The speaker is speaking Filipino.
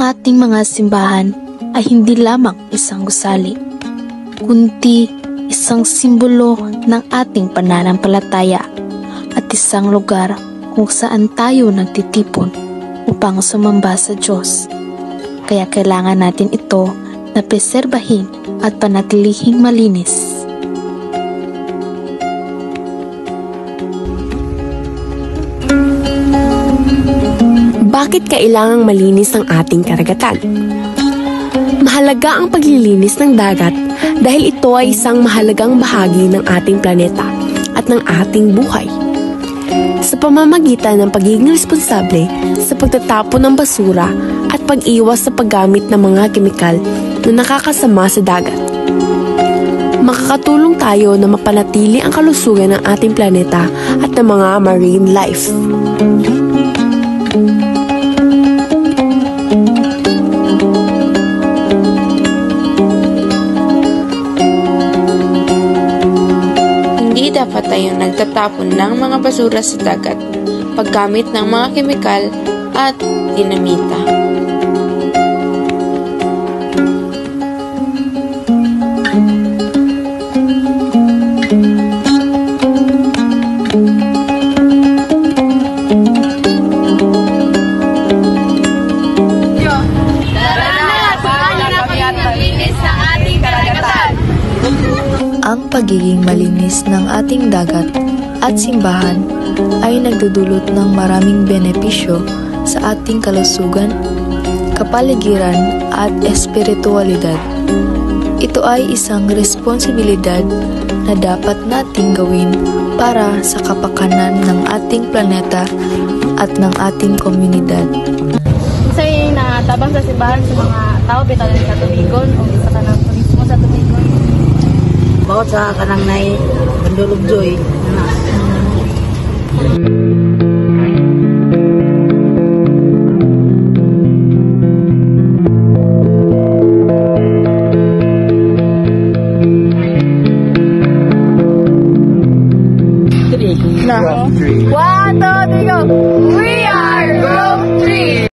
ating mga simbahan ay hindi lamang isang gusali, kundi isang simbolo ng ating pananampalataya at isang lugar kung saan tayo nagtitipon upang sumamba sa Diyos. Kaya kailangan natin ito na preserbahin at panatilihing malinis. Bakit kailangang malinis ang ating karagatan? Mahalaga ang paglilinis ng dagat dahil ito ay isang mahalagang bahagi ng ating planeta at ng ating buhay. Sa pamamagitan ng pagiging responsable sa pagtatapon ng basura at pag-iwas sa paggamit ng mga kemikal na nakakasama sa dagat, makakatulong tayo na mapanatili ang kalusugan ng ating planeta at ng mga marine life. Hindi dapat tayong nagtatapon ng mga basura sa dagat, paggamit ng mga kemikal at dinamita. Ang pagiging malinis ng ating dagat at simbahan ay nagdudulot ng maraming benepisyo sa ating kalusugan, kapaligiran at espiritualidad. Ito ay isang responsibilidad na dapat nating gawin para sa kapakanan ng ating planeta at ng ating komunidad. Say na tabang sa simbahan sa mga tao bitaw sa tubigon o sa kanang turismo sa tubigon. Bawat sa kanang nay bandulog joy.